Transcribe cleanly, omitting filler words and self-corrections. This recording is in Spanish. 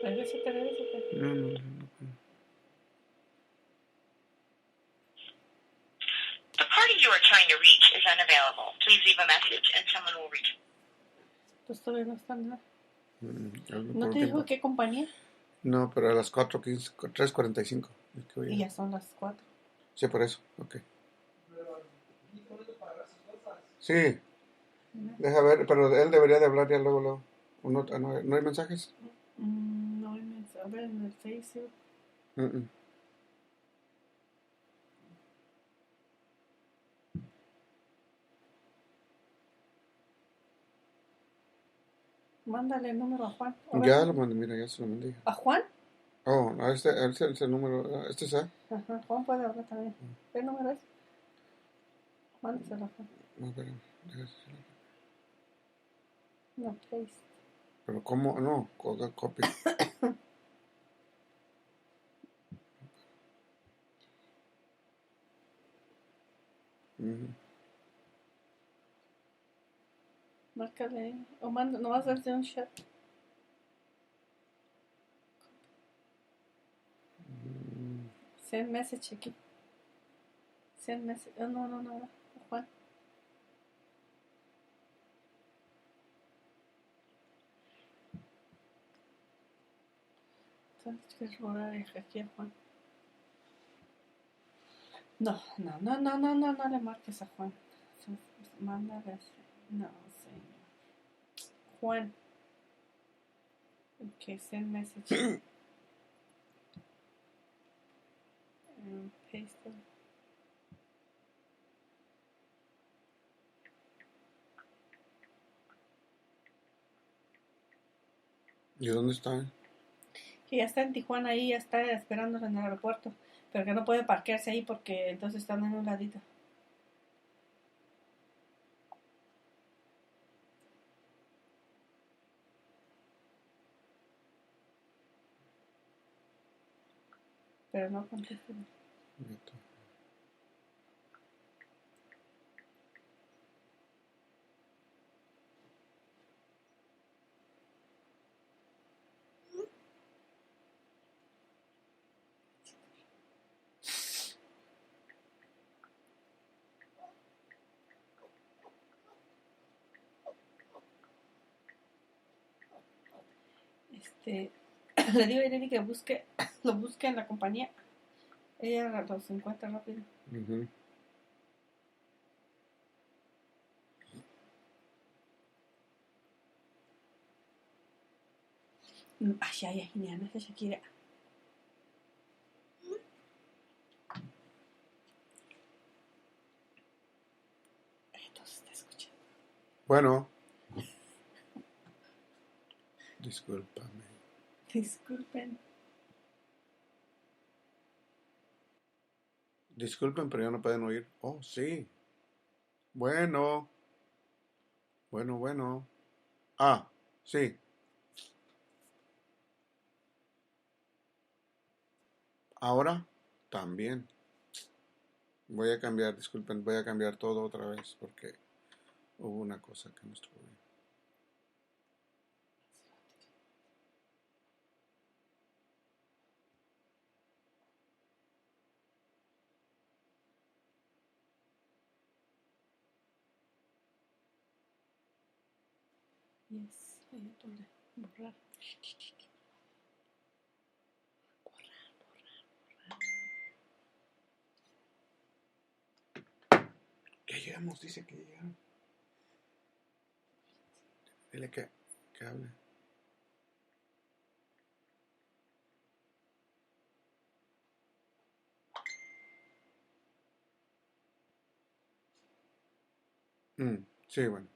Regrésate. No, no, no. The party you are trying to reach is unavailable. Please leave a message and someone will reach. Pues todavía no está nada. Algo ¿No por un te dijo tiempo. qué compañía? No, pero a las 4:15, 3:45. Y ya son las 4. Sí, por eso. Ok. Sí, deja ver, pero él debería de hablar ya luego. ¿No hay mensajes? No hay mensaje. A ver, en el Facebook. Mm. Mándale el número a Juan. Ya lo mandé, mira, ya se lo mandé. ¿A Juan? Oh, no, este es el número. ¿Este es? Ajá, Juan puede hablar también. ¿Qué número es? Mándaselo a Juan. No, pero, No, please. pero ¿cómo? No, copy. Márcale ahí. O manda, no vas a hacer un chat. Send message aquí. Send message. Oh, no. Juan. Entonces, que robar aquí a Juan. No le marques a Juan. Mándale. No, señor. Juan. Ok, send message. Paste it. ¿Y dónde está? Que ya está en Tijuana ahí, ya está esperándolo en el aeropuerto. Pero que no puede parquearse ahí porque entonces están en un ladito. Pero no contesta. Le digo a Irene que lo busque en la compañía. Ella los encuentra rápido. Ay, Indiana, esa Shakira. Entonces te escuchando. Bueno. Discúlpame. Disculpen. Disculpen, pero ya no pueden oír. Oh, sí. Bueno. Ah, sí. Ahora también. Disculpen, voy a cambiar todo otra vez porque hubo una cosa que no estuvo bien. Yes, ahí donde borrar. Ya llegamos, dice que llegaron. Dile que hable. Sí, bueno.